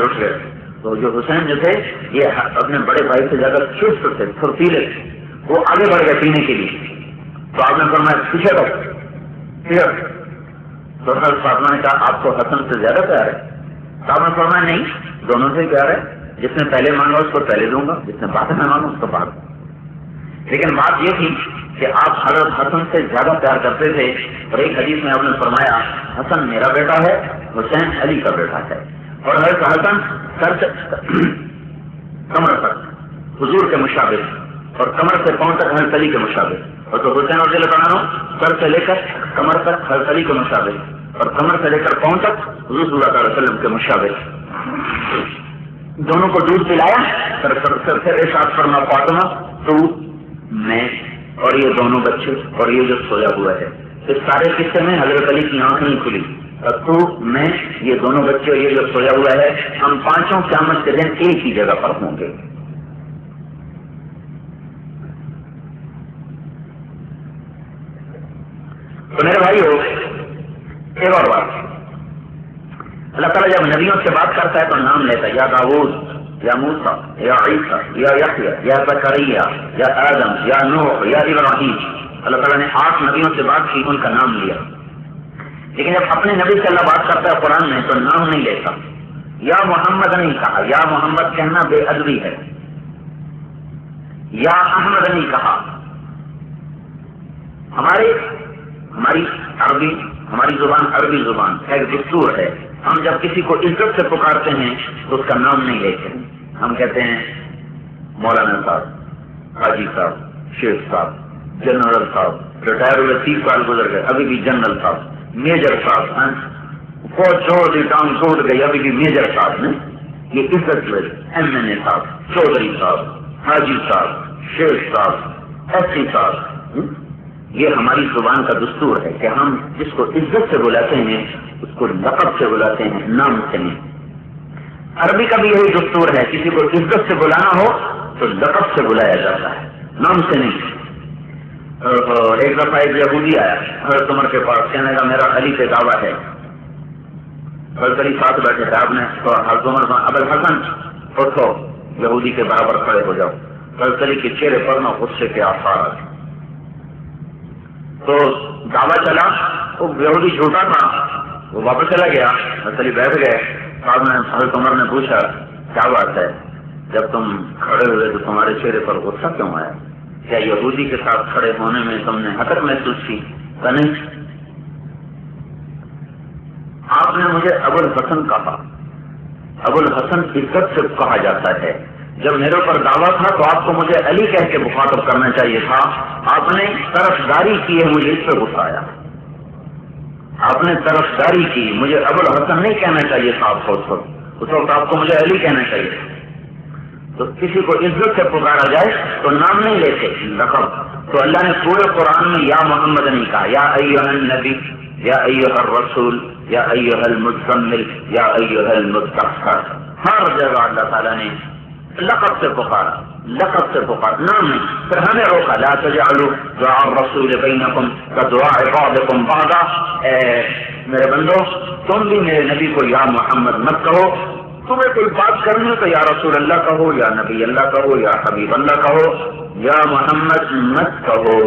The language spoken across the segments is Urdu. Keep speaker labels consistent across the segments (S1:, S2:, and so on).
S1: اٹھ گئے. تو جو حسین جو تھے یہ اپنے بڑے بھائی سے زیادہ چست تھے, پھرتیلے تھے, وہ آگے بڑھ گئے پینے کے لیے. تو آپ نے فرمایا پیچھے رہو. تو حضرت فاطمہ نے کہا آپ کو حسن سے زیادہ پیار ہے؟ تو آپ نے فرمایا نہیں, دونوں سے پیار ہے, جس نے پہلے مانگا اس کو پہلے دوں گا, جس نے بعد میں مانگا اس کو بعد. لیکن بات یہ تھی کہ آپ حضرت حسن سے زیادہ پیار کرتے تھے, اور ایک حدیث میں آپ نے فرمایا حسن میرا بیٹا ہے, حسین علی کا بیٹا ہے. اور حضرت حسن سر سے کمر تک حضور کے مشابہ اور کمر سے پاؤں تک حضرت علی کے مشابہ, اور تو حسین رضی اللہ عنہ سر سے لے کر کمر تک حضرت علی کے مشابہ اور کمر سے لے کر پاؤں تک حضور صلی اللہ علیہ وسلم کے مشابہ. دونوں کو دودھ پلایا, پھر ارشاد فرما فاطمہ تو میں اور یہ دونوں بچے اور یہ جو سویا ہوا ہے. اس سارے قصے میں حضرت علی کی آنکھ نہیں کھلی. تو میں یہ دونوں بچے اور یہ جو سویا ہوا ہے, ہم پانچوں قیامت کے دن ایک ہی جگہ پر ہوں گے. تو میرے بھائیو ایک اور بات, اللہ تعالیٰ جب نبیوں سے بات کرتا ہے تو نام لیتا ہے, یا داؤد, یا موسیٰ, یا عیسیٰ, یا یحییٰ, یا زکریا, یا آدم, یا نوح, یا ابراہیم. اللہ تعالیٰ نے 8 نبیوں سے بات کی, ان کا نام لیا. لیکن جب اپنے نبی سے اللہ بات کرتا ہے قرآن میں تو نام نہیں لیتا, یا محمد نہیں کہا. یا محمد کہنا بے ادبی ہے. یا احمد نہیں کہا. ہماری زبان عربی زبان ایک دستور ہے, ہم جب کسی کو عزت سے پکارتے ہیں تو اس کا نام نہیں لیتے. ہم کہتے ہیں مولانا صاحب, حاجی صاحب, شیخ صاحب, جنرل صاحب, ریٹائر ہوئے 30 سال گزر گئے ابھی بھی جنرل صاحب, میجر صاحب, فوج چھوڑ دی ٹانگ ٹوٹ گئی ابھی بھی میجر صاحب نے. یہ عزت ہے. ایم این اے صاحب, چودھری صاحب, حاجی صاحب, شیخ صاحب, ایس سی صاحب. یہ ہماری زبان کا دستور ہے کہ ہم جس کو عزت سے بلاتے ہیں اس کو لقب سے بلاتے ہیں, نام سے نہیں. عربی کا بھی یہی دستور ہے, کسی کو عزت سے بلانا ہو تو لقب سے بلایا جاتا ہے, نام سے نہیں. ایک دفعہ ایک یہودی آیا حضرت عمر کے پاس, کہنے کا میرا علی سے دعویٰ ہے. حضرت علی ساتھ بیٹھے تھے, آپ نے حضرت عمر ابو الحسن اٹھو, یہودی کے برابر کھڑے ہو جاؤ. حضرت علی کے چہرے پر نہ غصے کے آثار آتے. تو دعویٰ چلا, وہ یہودی جھوٹا تھا, وہ واپس چلا گیا. حضرت علی بیٹھ گئے. بعد میں حضرت عمر نے پوچھا کیا بات ہے, جب تم کھڑے ہوئے تو تمہارے چہرے پر غصہ کیوں آیا؟ کیا یہودی کے ساتھ کھڑے ہونے میں تم نے حقیقت محسوس کی؟ نہیں. آپ نے مجھے ابو الحسن کہا. ابو الحسن عزت سے کہا جاتا ہے. جب میرے اوپر دعویٰ تھا تو آپ کو مجھے علی کہہ کے مخاطب کرنا چاہیے تھا. آپ نے طرفداری کی ہے, مجھے اس پہ غصہ آیا. آپ نے طرفداری کی, مجھے ابو الحسن نہیں کہنا چاہیے تھا. آپ کو اس وقت آپ کو مجھے علی کہنا چاہیے. تو کسی کو عزت سے پکارا جائے تو نام نہیں لیتے, لقب. تو اللہ نے پورے قرآن میں یا محمد نہیں کہا, یا ایھا النبی, یا ایھا الرسول, یا ایھا المزمل, یا ایھا المدثر. ہر جگہ اللہ تعالیٰ نے لقب سے پکارا, لقب سے پکارا, نام نہیں. پھر ہمیں روکا, لا تجعلوا دعاء الرسول بینکم کدعاء بعضکم بعضا. میرے بندو تم بھی میرے نبی کو یا محمد مت کہو. تمہیں کوئی بات کرنی ہو تو یا رسول اللہ کہو, یا نبی اللہ کہو, یا حبیب اللہ کہو, یا محمد مت کہو.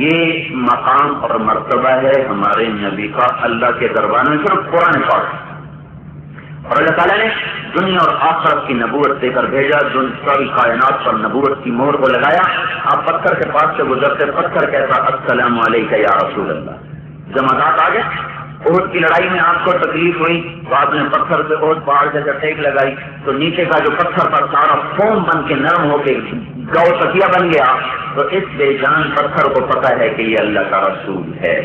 S1: یہ مقام اور مرتبہ ہے ہمارے نبی کا اللہ کے دربار میں, صرف قرآن پاک. اور اللہ تعالیٰ نے دنیا اور آخرت کی نبوت دے کر بھیجا, ساری کائنات پر نبوت کی مہر کو لگایا. آپ پتھر کے پاس سے گزرتے, پتھر کہتا السلام علیکم یا رسول اللہ. جماعت آ گئے. احد کی لڑائی میں آپ کو تکلیف ہوئی تو آپ نے پتھر سے احد پہاڑ جیسے ٹیک لگائی تو نیچے کا جو پتھر پر سارا فوم بن کے نرم ہو کے گو تکیا بن گیا. تو اس بے جان پتھر کو پتا ہے کہ یہ اللہ کا رسول ہے,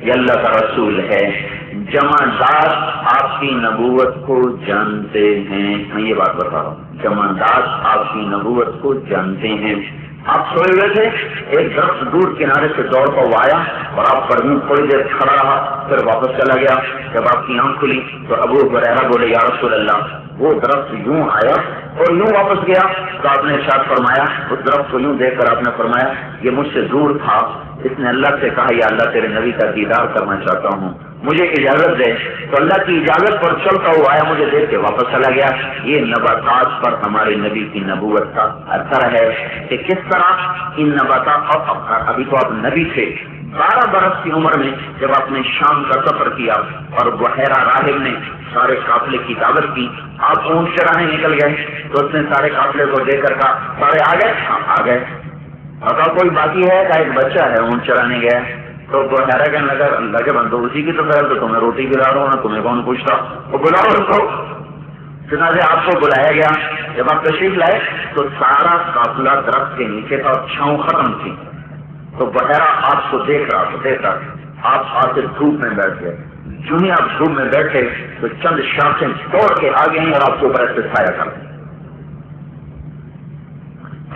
S1: یہ اللہ کا رسول ہے. جماعت آپ کی نبوت کو جانتے ہیں. میں یہ بات بتا رہا ہوں, جماعت آپ کی نبوت کو جانتے ہیں. آپ سوئے ہوئے تھے, ایک درخت دور کنارے سے دوڑ کر آیا اور آپ پر تھوڑی دیر کھڑا رہا, پھر واپس چلا گیا. جب آپ کی آنکھ کھلی تو ابو ہریرہ بولے یا رسول اللہ وہ درخت یوں آیا اور یوں واپس گیا تو آپ نے ارشاد فرمایا، اس درخت کو یوں دیکھ کر آپ نے فرمایا یہ مجھ سے دور تھا، اس نے اللہ سے کہا یا اللہ تیرے نبی کا دیدار کرنا چاہتا ہوں، مجھے اجازت دے، تو اللہ کی اجازت پر چلتا ہوا آیا، مجھے دیکھ کے واپس چلا گیا۔ یہ نباتات پر ہمارے نبی کی نبوت کا اثر ہے کہ کس طرح ان نباتات، ابھی تو آپ نبی تھے، 12 برس کی عمر میں جب آپ نے شام کا سفر کیا اور بحیرہ راہب نے سارے قافلے کی دعوت کی، آپ اونٹ چرانے نکل گئے تو اس نے سارے قافلے کو دیکھ کر کہا سارے آ گئے؟ ہاں آ گئے۔ اور کوئی باقی ہے؟ کا ایک بچہ ہے اونٹ چرانے گیا، تو بحیرہ کہنے لگا اللہ کے بندو اسی کی تو خیر، تو تمہیں روٹی کھلا رہا ہوں نا، تمہیں کون پوچھتا، تو بلاؤ اس کو۔ چنانچہ آپ کو بلایا گیا، جب آپ تشریف لائے تو سارا قافلہ درخت کے نیچے تھا اور چھاؤں ختم تھی، تو بحیرہ آپ کو دیکھ رہا تھا، آپ آ کے دھوپ میں بیٹھ گئے، جو ہی آپ دھوپ میں بیٹھے تو چند شاخیں توڑ کے آ گئی اور آپ کو اوپر سے سایہ کر دیں۔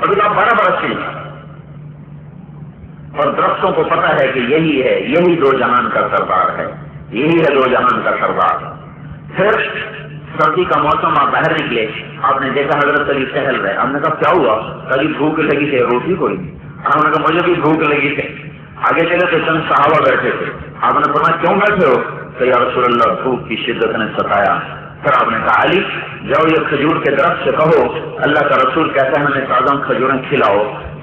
S1: ابھی آپ 12 برس کے اور درختوں کو پتا ہے کہ یہی ہے، یہی دو جہان کا سردار ہے، یہی ہے دو جہان کا سردار۔ پھر سردی کا موسم، آپ باہر نکلے، آپ نے دیکھا حضرت علی ٹہل رہے، آپ نے کہا کیا ہوا؟ کبھی بھوک لگی تھی، روٹی کوئی نہیں؟ آپ نے کہا مجھے بھی بھوک لگی تھی۔ آگے چلے تو چند صحابہ بیٹھے تھے، آپ نے فرمایا کیوں بیٹھے ہو؟ کہ یا رسول اللہ بھوک کی شدت نے ستایا۔ پھر آپ نے کہا علی جاؤ یہ کھجور کے درخت سے کہو اللہ کا رسول کہتا ہے ہمیں تازہ کھجوریں کھلاؤ،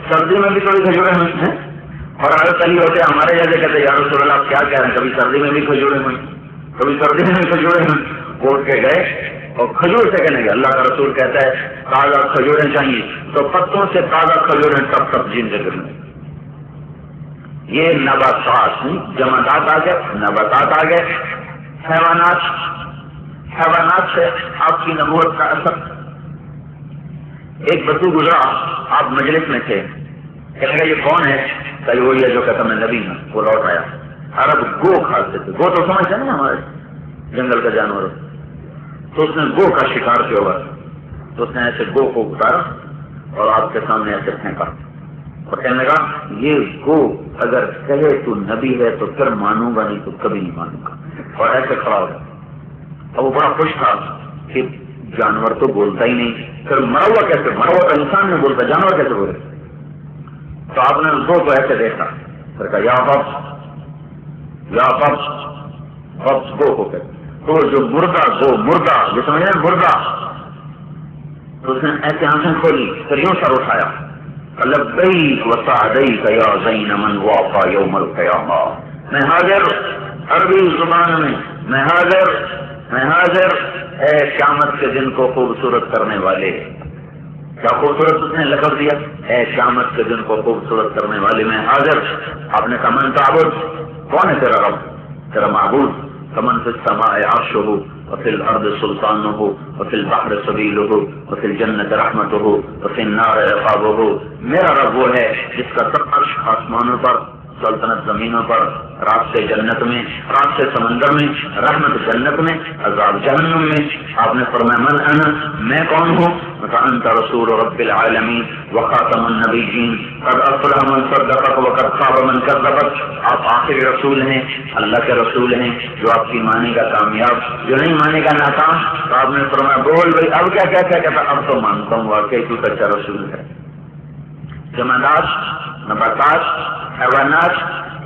S1: سردی میں بھی تھوڑی کھجوریں ہیں۔ اور حضرت علی ہوتے ہمارے جیسے کہتے یا رسول اللہ آپ کیا کہہ رہے ہیں، کبھی سردی میں بھی کھجوریں ہوئی، کبھی سردی میں بھی کھجوریں ہوئی۔ کوٹ کے گئے اور کھجور سے کہنے گے اللہ کا رسول کہتا ہے تازہ کھجوریں چاہیے، تو پتوں سے تازہ کھجوریں ٹپ ٹپ جیندے کرنے۔ یہ نباتات جمادات آ گئے، نباتات آ گئے، حیوانات سے آپ کی نبوت کا اثر۔ ایک بدو گزرا، آپ مجلس میں تھے، کہنے گا یہ کون ہے؟ کہ وہی ہے جو کہتا میں نبی ہوں۔ وہ لوٹ آیا، عرب گو کھاتے تھے، گو تو سمجھتے ہیں نا ہمارے جنگل کا جانور، تو اس نے گو کا شکار کیا ہوا، تو اس نے ایسے گو کو اتارا اور آپ کے سامنے ایسے پھینکا اور کہنے لگا یہ گو اگر کہے تو نبی ہے تو پھر مانوں گا، نہیں تو کبھی نہیں مانوں گا، اور ایسے کھڑا ہو گیا۔ اور وہ بڑا خوش تھا کہ جانور تو بولتا ہی نہیں، پھر مرا ہوا کیسے؟ مرا ہوا تو انسان نہیں بولتا، جانور کیسے بولے؟ تو آپ نے گو کو ایسے دیکھا، پھر کہا یا بب گو ہو گئے، تو جو مردہ گو، مردہ یہ سمجھے مردہ، تو اس نے ایسے آنکھیں کھولی، پھر یوں سر اٹھایا لبیک وسعدیک یا زین من واقع یوم القیامہ، میں حاضر، عربی زبان میں میں حاضر اے قیامت کے دن کو خوبصورت کرنے والے۔ کیا خوبصورت اس نے لقب دیا، اے قیامت کے دن کو خوبصورت کرنے والے میں حاضر۔ آپ نے کہا من تعبد، کون ہے تیرا رب، تیرا معبود؟ کمن فی السماء عرشہ وفی الارض سلطانہ وفی البحر سبیلہ وفی الجنت رحمتہ وفی النار عقابہ۔ میرا رب وہ ہے جس کا سب عرش آسمانوں پر، سلطنت زمینوں پر، راستے جنت میں، راستے سمندر میں، رحمت جنت میں، عذاب جہنم میں۔ آپ نے فرمایا من انا، میں کون ہوں؟ انت رسول رب العالمین وخاتم النبیین قد افلح من صدقک وقد خاب من کذبک۔ آپ آخری رسول ہیں، اللہ کے رسول ہیں، جو آپ کی مانے گا کامیاب، جو نہیں مانے گا ناکام۔ تو آپ نے فرمایا بول بھائی اب کیا کہتا؟ اب تو مانتا ہوں واقعی تو سچا رسول ہے۔ جمادات، نباتات، حیوانات،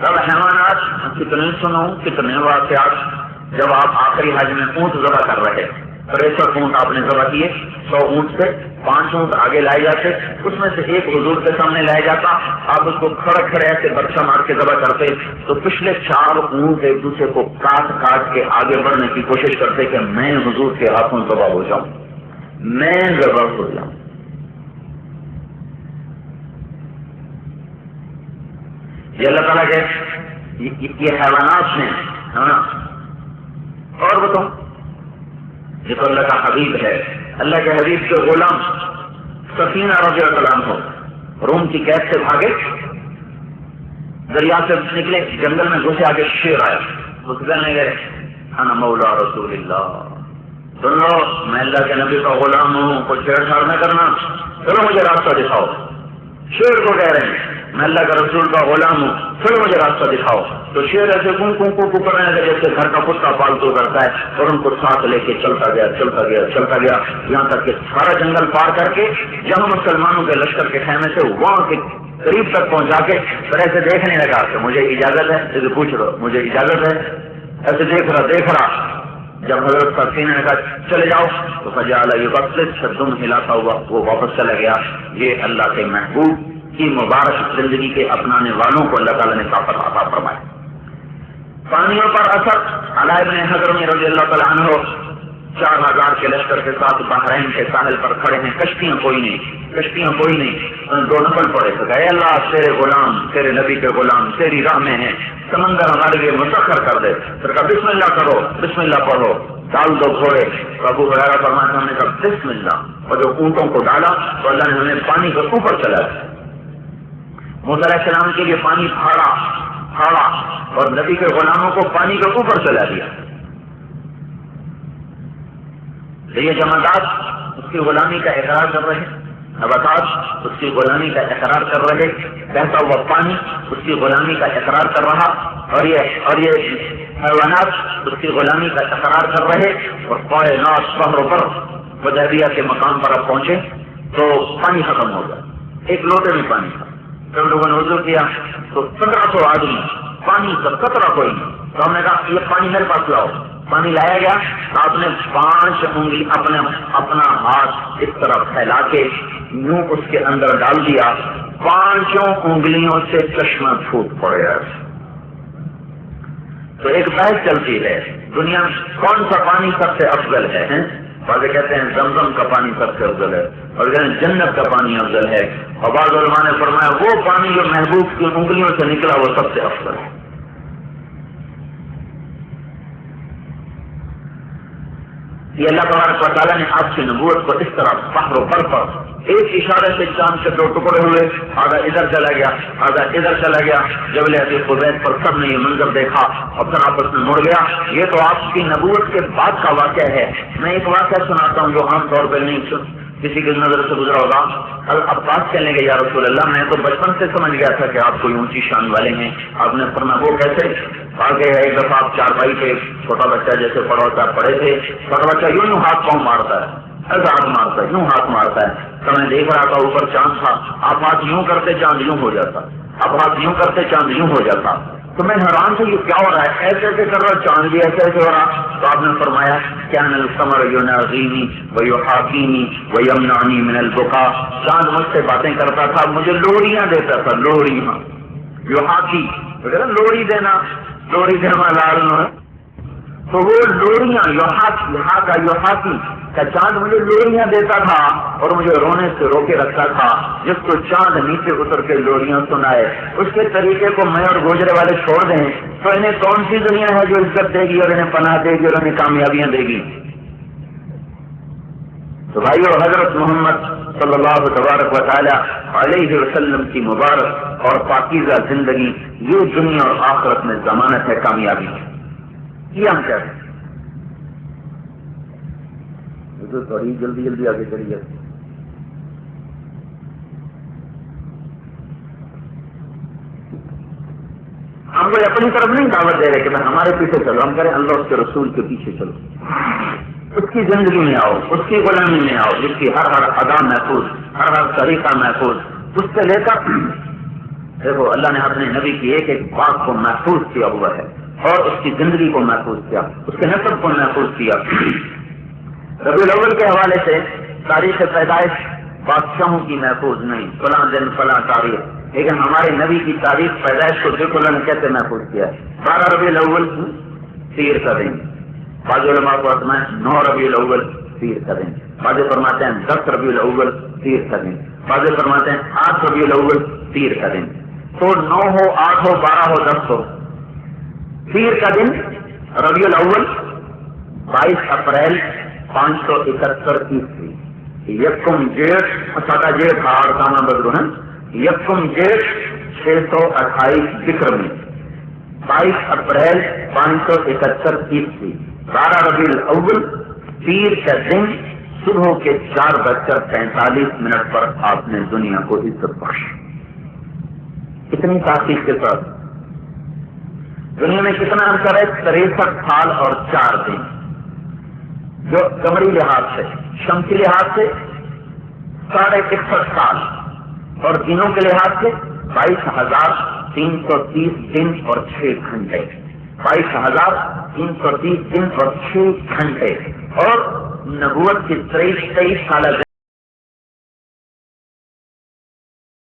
S1: سب حیوانات، کتنے سنوں کتنے واقعات۔ جب آپ آخری حج میں اونٹ ذبح کر رہے، 63 اونٹ آپ نے ذبح کیے، 100 اونٹ سے 5 اونٹ آگے لائے جاتے، اس میں سے ایک حضور کے سامنے لایا جاتا، آپ اس کو کھڑے ایسے برچہ مار کے ذبح کرتے، تو پچھلے 4 اونٹ ایک دوسرے کو کاٹ کے آگے بڑھنے کی کوشش کرتے کہ میں حضور کے ہاتھوں ذبح ہو جاؤں، میں ذبح ہو جاؤں۔ یہ اللہ تعالیٰ کے یہ حیوانات ہیں، ہے نا۔ اور بتاؤ یہ تو اللہ کا حبیب ہے، اللہ کے حبیب کے غلام سفینہ رضی اللہ عنہ روم کی قید سے بھاگے، دریا سے نکلے، جنگل میں گھسے، آگے شیر آیا، اس کہنے گئے انا مولا رسول اللہ، سن لو میں اللہ کے نبی کا غلام ہوں، کوئی چھیڑ چھاڑ نہ کرنا، چلو مجھے راستہ دکھاؤ۔ شیر کو کہہ رہے ہیں میں اللہ کا رسول کا غلام ہوں، پھر مجھے راستہ دکھاؤ. تو شیر ایسے کو کرنے لگے جیسے گھر کا کتا پالتو کرتا ہے، اور ان کو ساتھ لے کے چلتا گیا یہاں تک کہ سارا جنگل پار کر کے جہاں مسلمانوں کے لشکر کے خیمے سے وہاں کے قریب تک پہنچا کے پھر ایسے دیکھنے لگا کہ مجھے اجازت ہے، اسے پوچھ لو مجھے اجازت ہے. ایسے دیکھ رہا. جب حضرت سرسین نے کہا چلے جاؤ تو فجعل یبصص، دم ہلاتا ہوا وہ واپس چلا گیا. یہ اللہ کے محبوب کی مبارک زندگی کے اپنانے والوں کو اللہ تعالیٰ نے طاقت عطا فرمائی. پانیوں پر اثر. علاء ابن حضرمی رضی اللہ تعالیٰ عنہ 4000 کے لشکر کے ساتھ بحرین کے ساحل پر کھڑے ہیں. کشتیاں کوئی نہیں. 2 نفل پڑے تو اے اللہ تیرے غلام، تیرے نبی کے غلام تیری راہ میں ہیں، سمندر ہمارے لیے مسخر کر دے. پھر کہا بسم اللہ کرو، بسم اللہ پڑھو، ڈال دو گھوڑے. ابو ہریرہ فرماتے ہیں ہم نے کہا بسم اللہ، اور جو اونٹوں کو ڈالا تو اللہ نے ہمیں پانی کے اوپر چلا دیا. موسیٰ علیہ السلام کے لیے پانی پھاڑا اور نبی کے غلاموں کو پانی کے اوپر چلا دیا. یہ جماعت اس کی غلامی کا اقرار کر رہے، نباتات اس کی غلامی کا اقرار کر رہے، بہتا ہوا پانی اس کی غلامی کا اقرار کر رہا، اور یہ حیوانات اس کی غلامی کا اقرار کر رہے. اور کائنات بحر پر حدیبیہ کے مقام پر اب پہنچے تو پانی ختم ہو گیا. ایک لوٹے میں پانی تھا. جب لوگوں نے وضو کیا تو 1500 آدمی، پانی کا قطرہ کوئی نہیں. تو ہم نے کہا یہ پانی میرے پاس لاؤ. پانی لایا گیا. آپ نے 5 انگلی اپنا ہاتھ اس طرح پھیلا کے یوں اس کے اندر ڈال دیا. 5 انگلیوں سے چشمہ پھوٹ پڑے. تو ایک بحث چلتی ہے دنیا میں کون سا پانی سب سے افضل ہے. بعض کہتے ہیں زمزم کا پانی سب سے افضل ہے، اور کہتے ہیں جنت کا پانی افضل ہے. اور بعض علماء نے فرمایا وہ پانی جو محبوب کی انگلیوں سے نکلا وہ سب سے افضل ہے. یہ اللہ تبارک و تعالیٰ نے آپ کی نبوت کو اس طرح بحر و بر پر ایک اشارے سے چاند سے 2 ٹکڑے ہوئے، آدھا ادھر چلا گیا آدھا ادھر چلا گیا. جبل ابی قبیس پر سب نے یہ منظر دیکھا اور پھر آپس میں مڑ گیا. یہ تو آپ کی نبوت کے بعد کا واقعہ ہے. میں ایک واقعہ سناتا ہوں جو عام طور پہ نہیں کسی کی نظر سے گزرا ہوگا. عباس کہنے گے یا رسول اللہ میں تو بچپن سے سمجھ گیا تھا کہ آپ کوئی اونچی شان والے ہیں. آپ نے فرمایا وہ کیسے؟ آگے ایک دفعہ آپ چارپائی پہ چھوٹا بچہ جیسے پڑے تھے، چھوٹا بچہ یوں ہاتھ پاؤں مارتا ہے، ایسا ہاتھ مارتا ہے، یوں ہاتھ مارتا ہے. تو میں دیکھ رہا تھا اوپر چاند تھا، آپ ہاتھ یوں کرتے چاند یوں ہو جاتا، آپ ہاتھ یوں کرتے چاند یوں ہو جاتا. تو میں حیران سے یہ کیا ہو رہا ہے، ایسے ایسے کر رہا چاند بھی ایسے ایسے ہو رہا. تو آپ نے فرمایا کان القمر یناغینی ویحاکینی ویمنعنی من البکا. چاند مجھ سے باتیں کرتا تھا، مجھے لوڑیاں دیتا تھا، لوڑیاں. یحاکی لوڑی دینا لال ہے. تو وہ لوڑیاں یحاکی کا چاند مجھے لوڑیاں دیتا تھا اور مجھے رونے سے روکے رکھتا تھا. جس کو چاند نیچے اتر کے لوڑیاں سنائے اس کے طریقے کو میں اور گوجرے والے چھوڑ دیں تو انہیں کون سی دنیا ہے جو عزت دے گی اور انہیں پناہ دے گی اور انہیں کامیابیاں دے گی. تو بھائیو حضرت محمد صلی اللہ تبارک و تعالی علیہ وسلم کی مبارک اور پاکیزہ زندگی یہ دنیا اور آخرت میں ضمانت ہے کامیابی کی. یہ ہم کہتے ہیں تو تھوڑی جلدی آگے چلیے. ہم کوئی اپنی طرف نہیں دعوت دے رہے کہ میں ہمارے پیچھے چلو، ہم کریں اللہ اس کے رسول کے پیچھے چلو، اس کی زندگی میں آؤ، اس کی غلامی میں آؤ جس کی ہر ادا محفوظ، ہر طریقہ محفوظ. اس سے لے کر دیکھو اللہ نے اپنے نبی کی ایک بات کو محفوظ کیا ہوا ہے اور اس کی زندگی کو محفوظ کیا، اس کے نسب کو محفوظ کیا. ربیع الاول کے حوالے سے تاریخ پیدائش بادشاہوں کی محفوظ نہیں، فلاں دن فلاں تاریخ، لیکن ہمارے نبی کی تاریخ پیدائش کو دیکھو اللہ نے کیسے محفوظ کیا ہے. 12 ربیع الاول پیر کا دن، بعض علماء کو 9 ربیع الاول پیر کا دن، بعض فرماتے ہیں 10 ربیع الاول پیر کا دن، بعض فرماتے ہیں 8 ربیع الاول پیر کا دن. تو 9 ہو 8 ہو 12 ہو 10 ہو پیر کا دن ربیع الاول 22 اپریل 571 عیسوی. یکم جیٹھ سادہ جیٹھ ہاڑ کانا بدرو ہے، یکم جیٹھ 628 بکرمی 22 اپریل 571 عیسوی. 12 ربیع الاول پیر کا دن صبح کے 4:45 پر آپ نے دنیا کو عزت بخشی. اتنی تاخیر کے ساتھ دنیا میں کتنا انتر ہے؟ 63 سال اور 4 دن، جو قمری لحاظ سے، شمسی لحاظ سے 61 سال، اور دنوں کے لحاظ سے 22,330 دن اور 6 گھنٹے، 22,330 دن اور 6 گھنٹے، اور نبوت کی 23 سالہ